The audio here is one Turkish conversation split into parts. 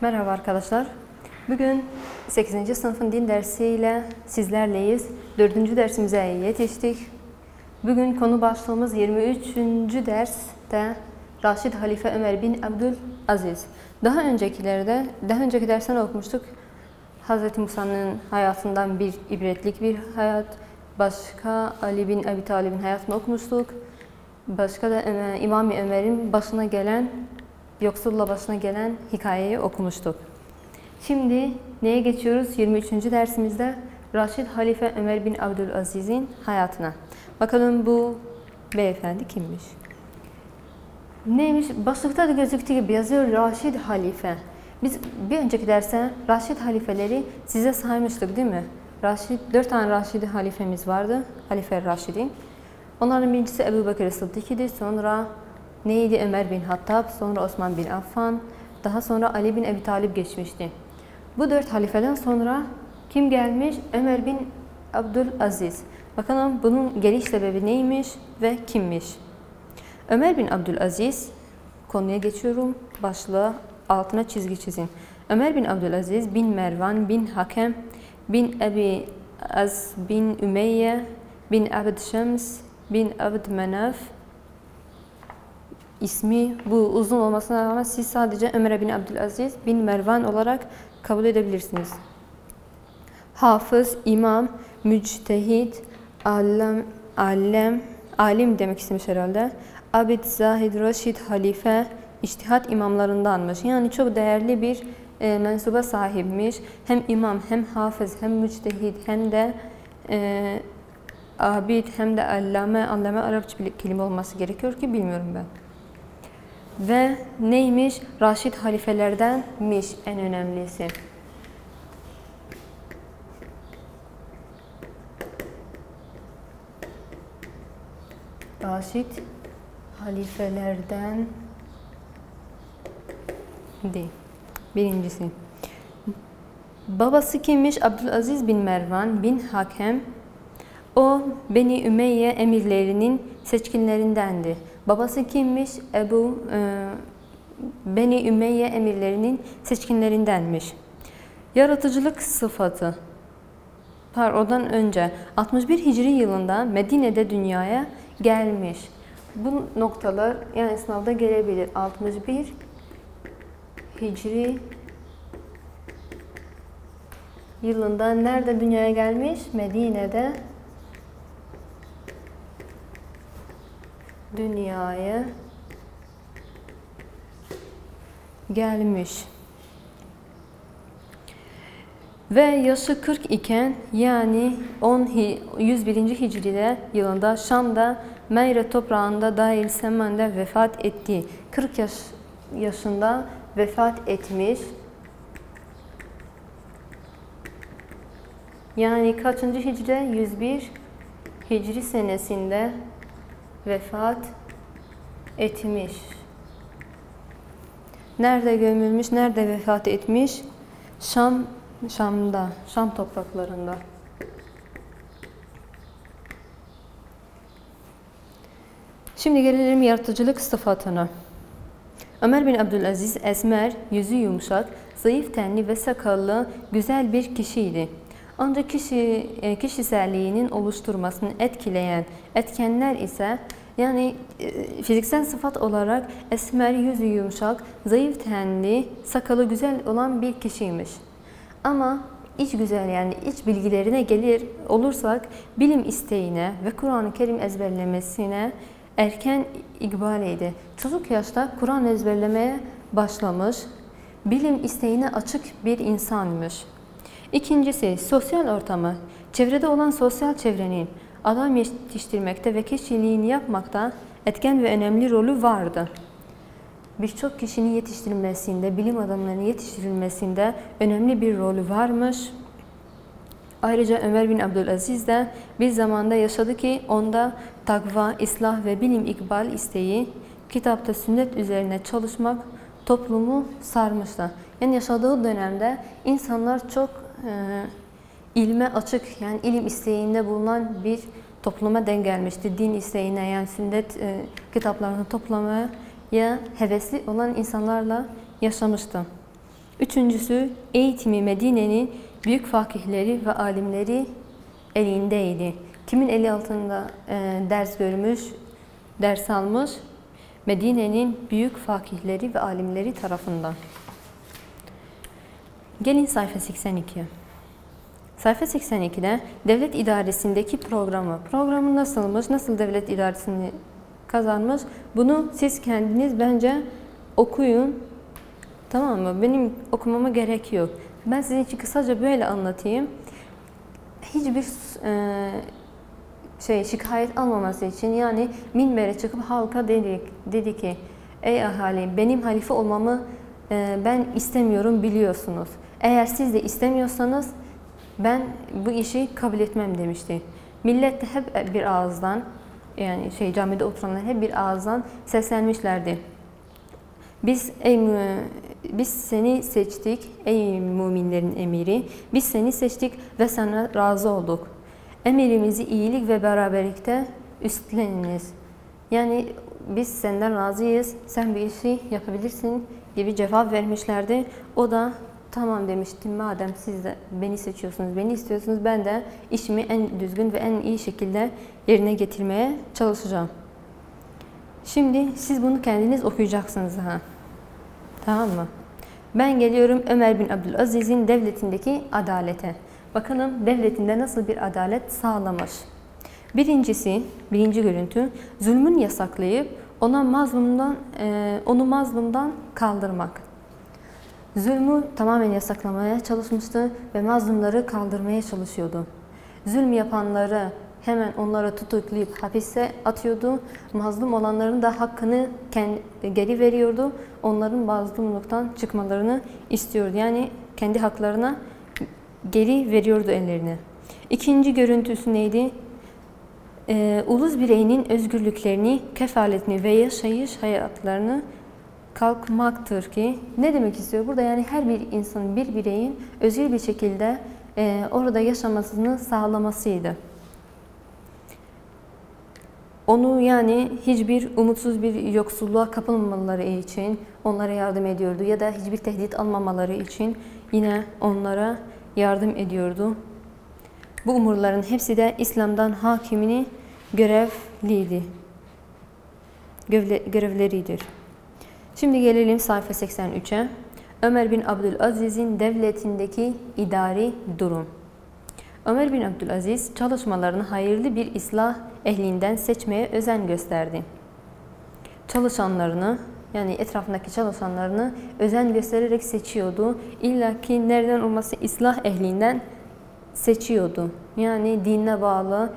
Merhaba arkadaşlar. Bugün 8. sınıfın din dersiyle sizlerleyiz. 4. dersimize yetiştik. Bugün konu başlığımız 23. derste Raşid Halife Ömer bin Abdülaziz. Daha önceki dersten okumuştuk. Hz. Musa'nın hayatından bir ibretlik bir hayat. Başka Ali bin Abi Talib'in hayatını okumuştuk. Başka da İmam-ı Ömer'in yoksulla başına gelen hikayeyi okumuştuk. Şimdi neye geçiyoruz? 23. dersimizde Raşid Halife Ömer bin Abdülaziz'in hayatına. Bakalım bu beyefendi kimmiş? Neymiş? Başlıkta da gözüktüğü gibi yazıyor Raşid Halife. Biz bir önceki derste Raşid halifeleri size saymıştık değil mi? 4 tane Raşid halifemiz vardı. Halife Raşid'in. Onların birincisi Ebu Bekir Sıddık idi. Sonra neydi? Ömer bin Hattab, sonra Osman bin Affan, daha sonra Ali bin Abi Talib geçmişti. Bu 4 halifeden sonra kim gelmiş? Ömer bin Abdülaziz. Bakalım bunun geliş sebebi neymiş ve kimmiş? Ömer bin Abdülaziz, konuya geçiyorum, başlığı altına çizgi çizin. Ömer bin Abdülaziz bin Mervan bin Hakem bin Abi Az bin Ümeyye bin Abd Şems bin Abd Menaf. İsmi bu uzun olmasına rağmen siz sadece Ömer bin Abdülaziz bin Mervan olarak kabul edebilirsiniz. Hafız, imam, müctehid, alim demek istemiş herhalde. Abid, zahid, reşid, halife, içtihat imamlarındanmış. Yani çok değerli bir mensuba sahipmiş. Hem imam, hem hafız, hem müctehid, hem de abid, hem de allame. Allame Arapça bir kelime olması gerekiyor ki bilmiyorum ben. Ve neymiş? Raşid halifelerdenmiş en önemlisi. Raşid halifelerden değil. Birincisi. Babası kimmiş? Abdülaziz bin Mervan bin Hakem. O Beni Ümeyye emirlerinin seçkinlerindendi. Babası kimmiş? Beni Ümeyye emirlerinin seçkinlerindenmiş. Yaratıcılık sıfatı. Ondan önce 61 Hicri yılında Medine'de dünyaya gelmiş. Bu noktalar yani sınavda gelebilir. 61 Hicri yılında nerede dünyaya gelmiş? Medine'de dünyaya gelmiş. Ve yaşı 40 iken yani 101. Hicri'de yılında Şam'da Meyre toprağında Dail Semen'de vefat etti. 40 yaşında vefat etmiş. Yani kaçıncı Hicri? 101 Hicri senesinde vefat etmiş. Nerede gömülmüş, nerede vefat etmiş? Şam'da, Şam topraklarında. Şimdi gelelim yaratıcılık sıfatına. Ömer bin Abdülaziz esmer, yüzü yumuşak, zayıf tenli ve sakallı, güzel bir kişiydi. Ancak kişiselliğinin oluşturmasını etkileyen etkenler ise yani fiziksel sıfat olarak esmer, yüzü yumuşak, zayıf tenli, sakalı güzel olan bir kişiymiş. Ama iç güzel yani iç bilgilerine gelir olursak bilim isteğine ve Kur'an-ı Kerim ezberlemesine erken ikbaliydi. Çocuk yaşta Kur'an ezberlemeye başlamış, bilim isteğine açık bir insanmış. İkincisi sosyal ortamı. Çevrede olan sosyal çevrenin adam yetiştirmekte ve kişiliğini yapmakta etken ve önemli rolü vardı. Birçok kişinin yetiştirilmesinde, bilim adamlarının yetiştirilmesinde önemli bir rolü varmış. Ayrıca Ömer bin Abdülaziz de bir zamanda yaşadı ki onda takva, islah ve bilim ikbal isteği, kitapta sünnet üzerine çalışmak toplumu sarmıştı. Yani yaşadığı dönemde insanlar çok ilme açık, yani ilim isteğinde bulunan bir topluma denk gelmişti. Din isteğine yani sünnet kitaplarını toplamaya hevesli olan insanlarla yaşamıştı. Üçüncüsü, eğitimi Medine'nin büyük fakihleri ve alimleri elindeydi. Kimin eli altında ders görmüş, ders almış? Medine'nin büyük fakihleri ve alimleri tarafından. Gelin sayfa 82. Sayfa 82'de devlet idaresindeki programı. Programı nasılmış, nasıl devlet idaresini kazanmış? Bunu siz kendiniz bence okuyun. Tamam mı? Benim okumama gerek yok. Ben sizin için kısaca böyle anlatayım. Hiçbir şikayet almaması için, yani minbere çıkıp halka dedi ki ey ahali, benim halife olmamı ben istemiyorum, biliyorsunuz. Eğer siz de istemiyorsanız ben bu işi kabul etmem demişti. Millet de hep bir ağızdan, yani camide oturanlar hep bir ağızdan seslenmişlerdi. Biz seni seçtik ey müminlerin emiri. Biz seni seçtik ve sana razı olduk. Emirimizi iyilik ve beraberlikte üstleniniz. Yani biz senden razıyız, sen bir işi yapabilirsin gibi cevap vermişlerdi. O da tamam demiştim, madem siz de beni seçiyorsunuz, beni istiyorsunuz, ben de işimi en düzgün ve en iyi şekilde yerine getirmeye çalışacağım. Şimdi siz bunu kendiniz okuyacaksınız. Tamam mı? Ben geliyorum Ömer bin Abdülaziz'in devletindeki adalete. Bakalım devletinde nasıl bir adalet sağlamış. Birinci görüntü, zulmün yasaklayıp onu mazlumdan kaldırmak. Zulmü tamamen yasaklamaya çalışmıştı ve mazlumları kaldırmaya çalışıyordu. Zulm yapanları hemen onları tutuklayıp hapise atıyordu. Mazlum olanların da hakkını geri veriyordu. Onların mazlumluktan çıkmalarını istiyordu. Yani kendi haklarına geri veriyordu ellerine. İkinci görüntüsü neydi? Ulus bireyinin özgürlüklerini, kefaletini ve yaşayış hayatlarını kalkmaktır ki, ne demek istiyor burada? Yani her bir insanın, bir bireyin özgür bir şekilde orada yaşamasını sağlamasıydı. Onu, yani hiçbir umutsuz bir yoksulluğa kapılmamaları için onlara yardım ediyordu ya da hiçbir tehdit almamaları için yine onlara yardım ediyordu. Bu umurların hepsi de İslam'dan hakimini görevleridir. Şimdi gelelim sayfa 83'e. Ömer bin Abdülaziz'in devletindeki idari durum. Ömer bin Abdülaziz çalışmalarını hayırlı bir islah ehlinden seçmeye özen gösterdi. Çalışanlarını, yani etrafındaki çalışanlarını özen göstererek seçiyordu. İlla ki nereden olması, islah ehlinden seçiyordu. Yani dinine bağlı,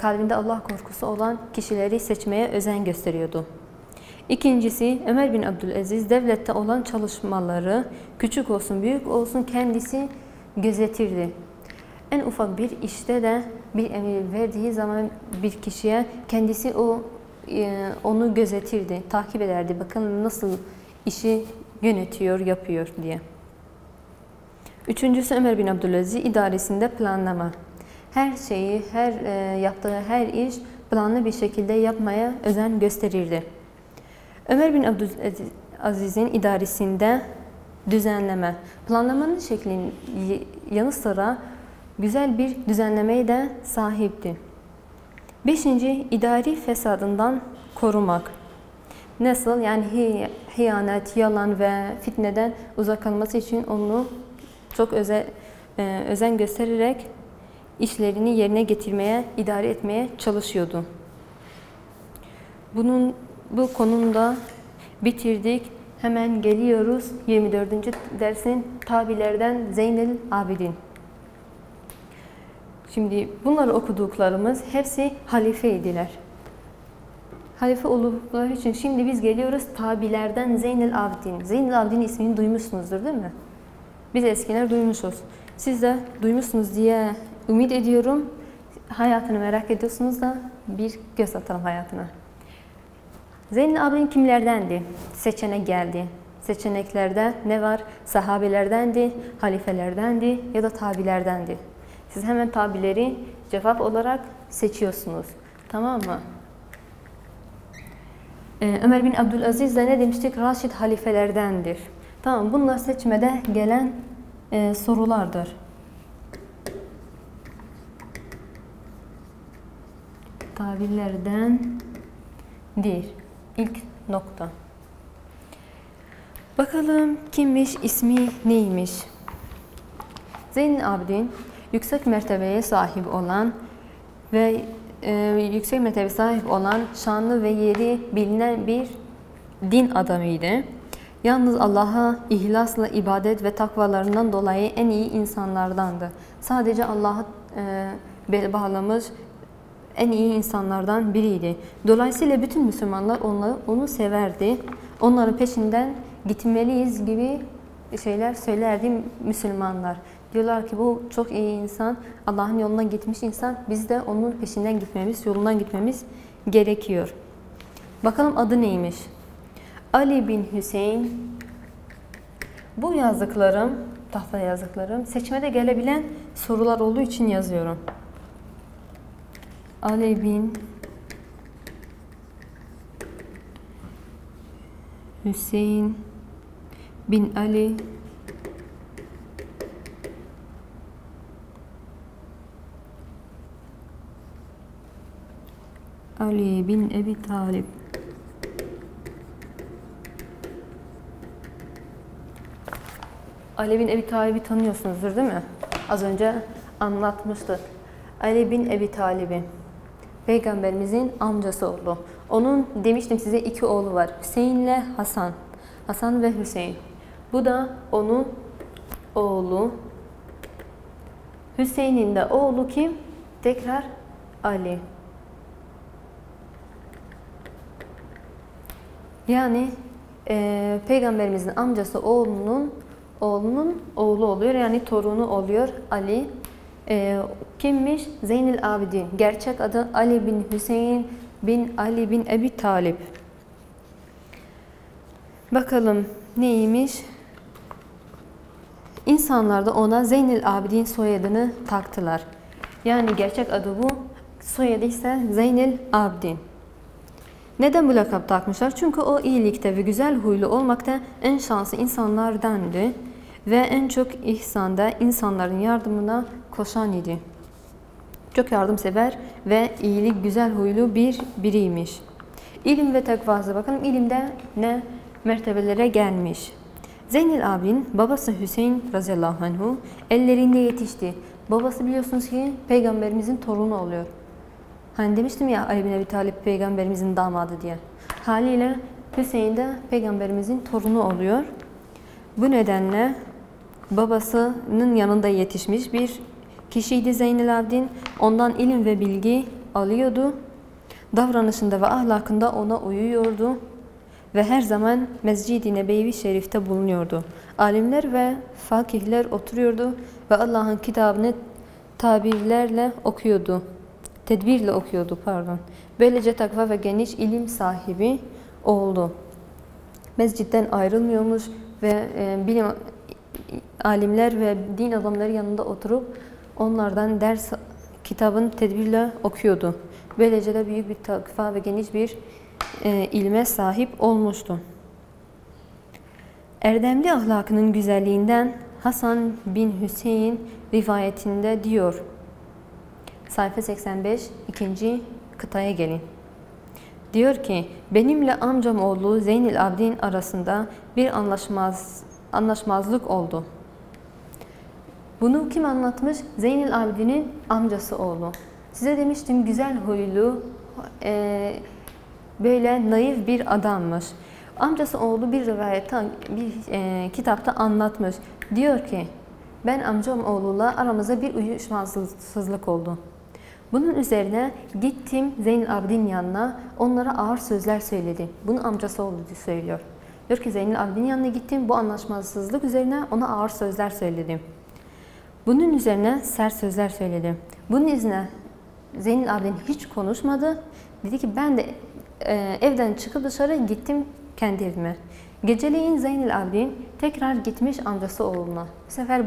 kalbinde Allah korkusu olan kişileri seçmeye özen gösteriyordu. İkincisi, Ömer bin Abdülaziz devlette olan çalışmaları küçük olsun büyük olsun kendisi gözetirdi. En ufak bir işte de bir emir verdiği zaman bir kişiye kendisi onu gözetirdi, takip ederdi. Bakın nasıl işi yönetiyor, yapıyor diye. Üçüncüsü, Ömer bin Abdülaziz idaresinde planlama. Her şeyi, yaptığı her iş planlı bir şekilde yapmaya özen gösterirdi. Ömer bin Abdülaziz'in idaresinde düzenleme. Planlamanın şeklinin yanı sıra güzel bir düzenlemeye de sahipti. Beşinci, idari fesadından korumak. Nasıl? Yani hıyanet, yalan ve fitneden uzak kalması için onu çok özen göstererek işlerini yerine getirmeye, idare etmeye çalışıyordu. Bu konumda bitirdik. Hemen geliyoruz 24. dersin tabilerden Zeynel Abidin. Şimdi bunları okuduklarımız hepsi halifeydiler. Halife oldukları için şimdi biz geliyoruz tabilerden Zeynel Abidin. Zeynel Abidin ismini duymuşsunuzdur değil mi? Biz eskiler duymuşuz. Siz de duymuşsunuz diye ümit ediyorum. Hayatını merak ediyorsunuz da bir göz atalım hayatına. Zeynel Abidin kimlerdendi? Seçenek geldi. Seçeneklerde ne var? Sahabelerdendi, halifelerdendi ya da tabilerdendi. Siz hemen tabileri cevap olarak seçiyorsunuz. Tamam mı? Ömer bin Abdülaziz de ne demiştik? Raşid halifelerdendir. Tamam, bunlar seçmede gelen sorulardır. Tabirlerdendir. İlk nokta. Bakalım kimmiş, ismi neymiş? Zeynel Abidin yüksek mertebeye sahip olan ve yüksek mertebeye sahip olan şanlı ve yeri bilinen bir din adamıydı. Yalnız Allah'a ihlasla ibadet ve takvalarından dolayı en iyi insanlardandı. Sadece Allah'a bel bağlamış en iyi insanlardan biriydi. Dolayısıyla bütün Müslümanlar onu severdi. Onların peşinden gitmeliyiz gibi şeyler söylerdi Müslümanlar. Diyorlar ki bu çok iyi insan, Allah'ın yolundan gitmiş insan. Biz de onun peşinden gitmemiz, yolundan gitmemiz gerekiyor. Bakalım adı neymiş? Ali bin Hüseyin. Bu yazdıklarım, tahta yazdıklarım seçmede gelebilen sorular olduğu için yazıyorum. Ali bin Hüseyin bin Ali Ali bin Ebi Talib. Ali bin Ebi Talib'i tanıyorsunuzdur değil mi? Az önce anlatmıştık. Ali bin Ebi Talib'i Peygamberimizin amcası oldu. Onun demiştim size iki oğlu var. Hüseyin ile Hasan. Hasan ve Hüseyin. Bu da onun oğlu. Hüseyin'in de oğlu kim? Tekrar Ali. Yani Peygamberimizin amcası oğlunun oğlu oluyor. Yani torunu oluyor Ali. Kimmiş? Zeynel Abidin. Gerçek adı Ali bin Hüseyin bin Ali bin Ebi Talib. Bakalım neymiş? İnsanlar da ona Zeynel Abidin soyadını taktılar. Yani gerçek adı bu. Soyadı ise Zeynel Abidin. Neden bu lakap takmışlar? Çünkü o iyilikte ve güzel huylu olmakta en şanslı insanlardandı ve en çok ihsanda insanların yardımına koşan idi. Çok yardımsever ve iyilik, güzel huylu biriymiş. İlim ve takvası, bakın ilimde ne mertebelere gelmiş. Zeynel Abidin babası Hüseyin radıyallahu anhu ellerinde yetişti. Babası biliyorsunuz ki Peygamberimizin torunu oluyor. Hani demiştim ya Ali bin Ebi Talib Peygamberimizin damadı diye. Haliyle Hüseyin de Peygamberimizin torunu oluyor. Bu nedenle babasının yanında yetişmiş bir kişiydi Zeynel Abidin. Ondan ilim ve bilgi alıyordu. Davranışında ve ahlakında ona uyuyordu. Ve her zaman Mescid-i Nebevi Şerif'te bulunuyordu. Alimler ve fakihler oturuyordu ve Allah'ın kitabını tabirlerle okuyordu. Tedbirle okuyordu, pardon. Böylece takva ve geniş ilim sahibi oldu. Mescitten ayrılmıyormuş ve bilim alimler ve din adamları yanında oturup onlardan ders, kitabın tedbirle okuyordu. Böylece de büyük bir takva ve geniş bir ilme sahip olmuştu. Erdemli ahlakının güzelliğinden Hasan bin Hüseyin rivayetinde diyor. Sayfa 85, ikinci kıtaya gelin. Diyor ki, benimle amcam oğlu Zeynel Abidin arasında bir anlaşmazlık oldu. Bunu kim anlatmış? Zeynel Abidin'in amcası oğlu. Size demiştim güzel huylu, böyle naif bir adammış. Amcası oğlu bir rivayette, bir kitapta anlatmış. Diyor ki, ben amcam oğluyla aramızda bir uyuşmazlık oldu. Bunun üzerine gittim Zeynel Abidin yanına, onlara ağır sözler söyledi. Bunu amcası oğlu söylüyor. Diyor ki Zeynel Abidin yanına gittim, bu anlaşmazlık üzerine ona ağır sözler söyledim. Bunun üzerine sert sözler söyledim. Bunun üzerine Zeynel Abidin hiç konuşmadı. Dedi ki ben de evden çıkıp dışarı gittim kendi evime. Geceleyin Zeynel Abidin tekrar gitmiş amcası oğluna. Bu sefer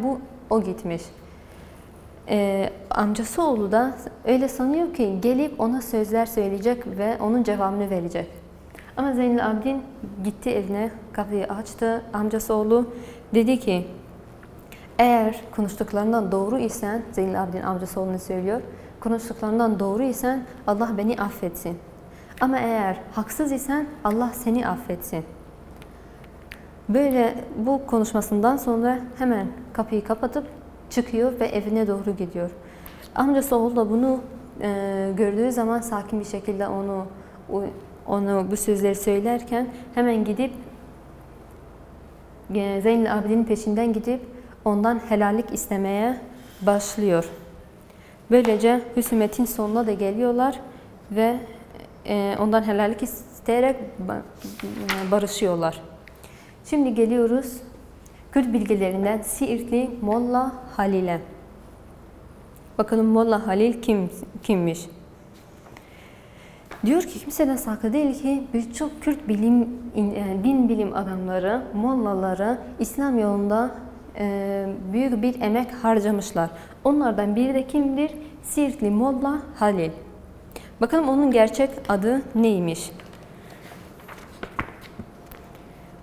o gitmiş. Amcası oğlu da öyle sanıyor ki gelip ona sözler söyleyecek ve onun cevabını verecek. Ama Zeynel Abidin gitti evine, kapıyı açtı. Amcası oğlu dedi ki, eğer konuştuklarından doğru isen, Zeynel Abidin amcası oğlunu söylüyor, konuştuklarından doğru isen Allah beni affetsin. Ama eğer haksız isen Allah seni affetsin. Böyle bu konuşmasından sonra hemen kapıyı kapatıp çıkıyor ve evine doğru gidiyor. Amcası oğlu da bunu gördüğü zaman sakin bir şekilde onu bu sözleri söylerken hemen gidip Zeynel Abidin'in peşinden gidip ondan helallik istemeye başlıyor. Böylece husumetin sonuna da geliyorlar ve ondan helallik isteyerek barışıyorlar. Şimdi geliyoruz Kürt bilgilerinden Siirtli Molla Halil'e. Bakalım Molla Halil kimmiş? Diyor ki kimseden saklı değil ki birçok Kürt din bilim adamları, mollaları İslam yolunda büyük bir emek harcamışlar. Onlardan biri de kimdir? Siirtli Molla Halil. Bakalım onun gerçek adı neymiş?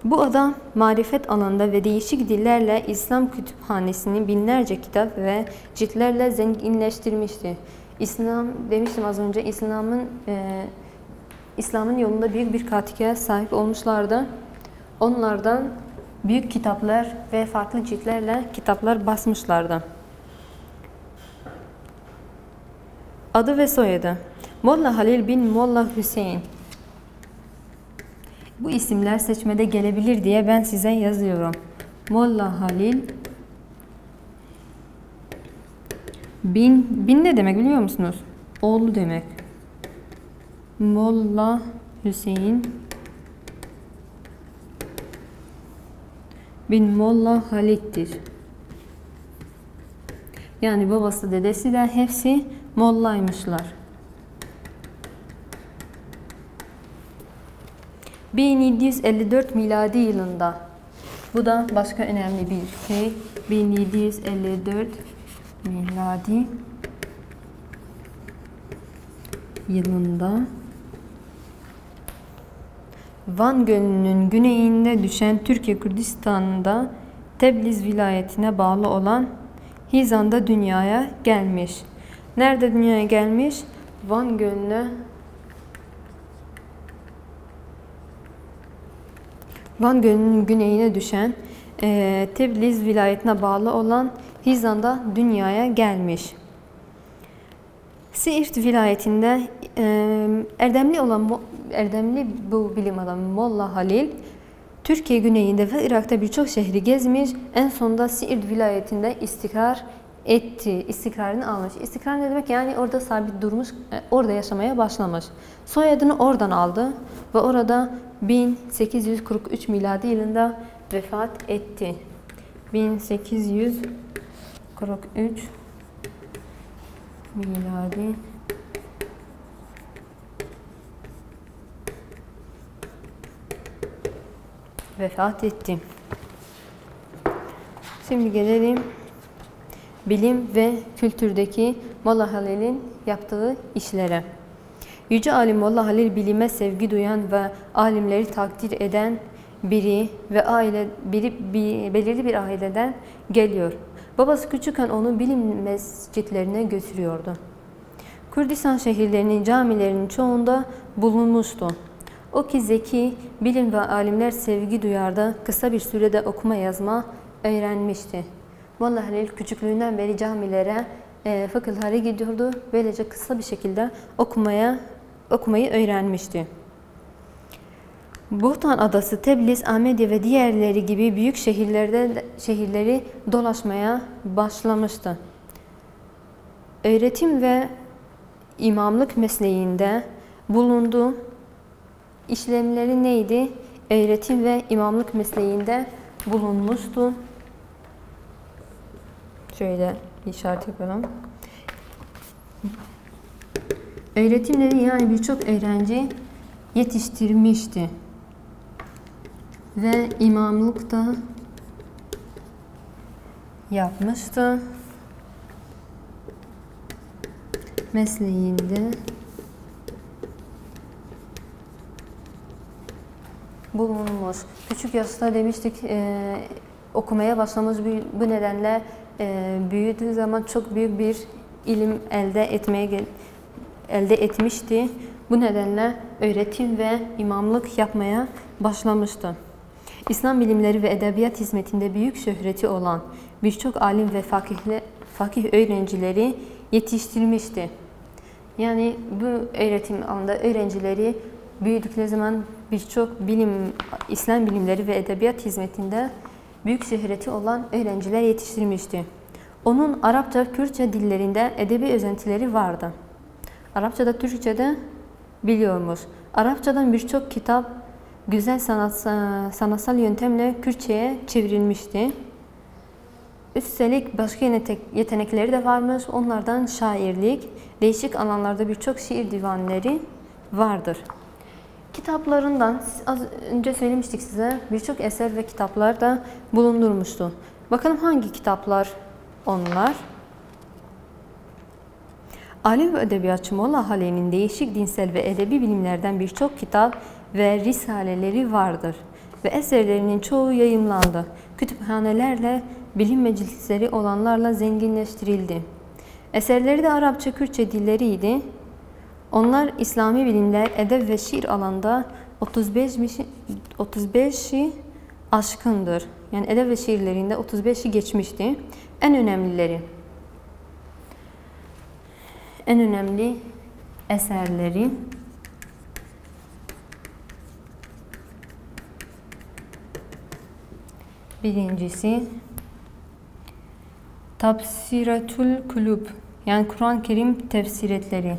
Bu adam marifet alanında ve değişik dillerle İslam kütüphanesini binlerce kitap ve ciltlerle zenginleştirmişti. İslam demiştim az önce, İslam'ın yolunda büyük bir katkıya sahip olmuşlardı. Onlardan büyük kitaplar ve farklı ciltlerle kitaplar basmışlardı. Adı ve soyadı: Molla Halil bin Molla Hüseyin. Bu isimler seçmede gelebilir diye ben size yazıyorum. Molla Halil bin ne demek biliyor musunuz? Oğlu demek. Molla Hüseyin bin Molla Halil'dir. Yani babası, dedesi de hepsi mollaymışlar. 1754 miladi yılında, bu da başka önemli bir şey, 1754 miladi yılında Van Gölü'nün güneyinde düşen Türkiye Kürdistan'da Tebriz vilayetine bağlı olan Hizan'da dünyaya gelmiş. Nerede dünyaya gelmiş? Van Gölü'nün güneyine düşen Tebriz vilayetine bağlı olan Hizan'da dünyaya gelmiş. Siirt vilayetinde erdemli bu bilim adamı Molla Halil, Türkiye güneyinde ve Irak'ta birçok şehri gezmiş. En sonunda Siirt vilayetinde istikrar etti. İstikrarını almış. İstikrar ne demek? Yani orada sabit durmuş, orada yaşamaya başlamış. Soyadını oradan aldı ve orada 1843 miladi yılında vefat etti. 1843 miladi vefat etti. Şimdi gelelim bilim ve kültürdeki Molla Halil'in yaptığı işlere. Yüce alim Molla Halil bilime sevgi duyan ve alimleri takdir eden biri ve belirli bir aileden geliyor. Babası küçükken onu bilim mescitlerine götürüyordu. Kürdistan şehirlerinin camilerinin çoğunda bulunmuştu. O ki zeki, bilim ve alimler sevgi duyardı. Kısa bir sürede okuma yazma öğrenmişti. Molla Halil küçüklüğünden beri camilere, fıkıhlara gidiyordu. Böylece kısa bir şekilde okumayı öğrenmişti. Bohtan Adası, Tebriz, Ahmediye ve diğerleri gibi büyük şehirleri dolaşmaya başlamıştı. Öğretim ve imamlık mesleğinde bulundu. İşlemleri neydi? Öğretim ve imamlık mesleğinde bulunmuştu. Şöyle işaret yapalım. Öğretimleri yani birçok öğrenci yetiştirmişti. Ve imamlık da yapmıştı. Mesleğinde bulunmuş. Küçük yaşta demiştik okumaya başlamış, bu nedenle büyüdüğü zaman çok büyük bir ilim elde etmişti. Bu nedenle öğretim ve imamlık yapmaya başlamıştı. İslam bilimleri ve edebiyat hizmetinde büyük şöhreti olan birçok alim ve fakih öğrencileri yetiştirmişti. Yani bu öğretim alanında öğrencileri büyüdükleri zaman birçok İslam bilimleri ve edebiyat hizmetinde büyük şöhreti olan öğrenciler yetiştirmişti. Onun Arapça, Kürtçe dillerinde edebi özentileri vardı. Arapçada, Türkçe'de biliyormuş. Arapçadan birçok kitap güzel sanatsal yöntemle Kürtçe'ye çevrilmişti. Üstelik başka yetenekleri de varmış. Onlardan şairlik, değişik alanlarda birçok şiir divanları vardır. Kitaplarından az önce söylemiştik size, birçok eser ve kitaplar da bulundurmuştu. Bakalım hangi kitaplar onlar? Alim ve edebiyatçı Molla Halil'in değişik dinsel ve edebi bilimlerden birçok kitap ve risaleleri vardır ve eserlerinin çoğu yayımlandı. Kütüphanelerle, bilim meclisleri olanlarla zenginleştirildi. Eserleri de Arapça, Kürtçe dilleriydi. Onlar İslami bilimler, edeb ve şiir alanda 35'i aşkındır. Yani edeb ve şiirlerinde 35'i geçmişti. En önemli eserleri birincisi Tafsiratül Kulub, yani Kur'an-ı Kerim tefsiretleri.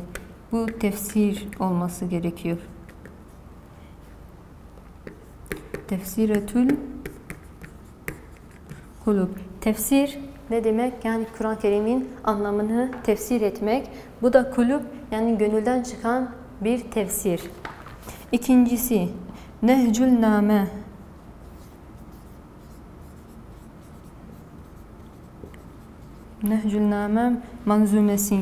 Bu tefsir olması gerekiyor. Tefsiratül Kulub. Tefsir ne demek? Yani Kur'an-ı Kerim'in anlamını tefsir etmek. Bu da kulub, yani gönülden çıkan bir tefsir. İkincisi Nehcül Name. Nehcül Name manzumesi.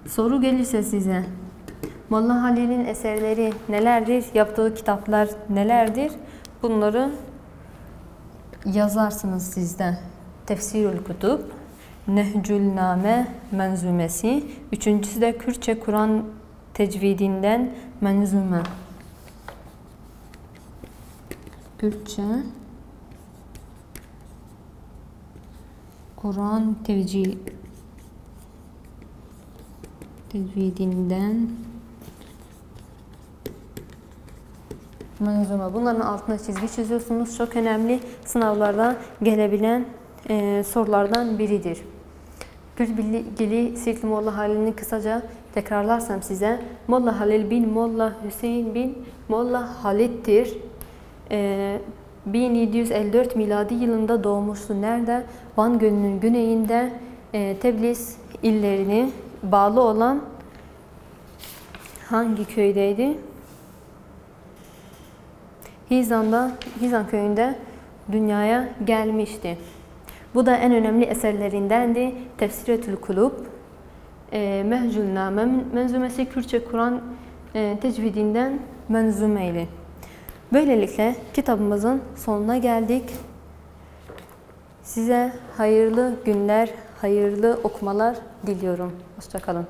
Soru gelirse size, Molla Halil'in eserleri nelerdir? Yaptığı kitaplar nelerdir? Bunları yazarsınız sizde. Tefsirül Kutub, Nehcül Name menzumesi. Üçüncüsü de Kürtçe Kur'an tecvidinden menzume. Kürtçe Kur'an tecvidinden manzuma. Bunların altına çizgi çiziyorsunuz. Çok önemli, sınavlarda gelebilen sorulardan biridir. Kürt bilgili Sirtli Molla Halil'ini kısaca tekrarlarsam size, Molla Halil bin Molla Hüseyin bin Molla Halid'dir. 1754 miladi yılında doğmuştu. Nerede? Van Gölü'nün güneyinde, Tebriz illerine bağlı olan hangi köydeydi? Hizan köyünde dünyaya gelmişti. Bu da en önemli eserlerindendi. Tefsiretül Kulub, Nehcül Name menzumesi, Kürtçe Kur'an tecvidinden menzumeydi. Böylelikle kitabımızın sonuna geldik. Size hayırlı günler, hayırlı okumalar diliyorum. Hoşça kalın.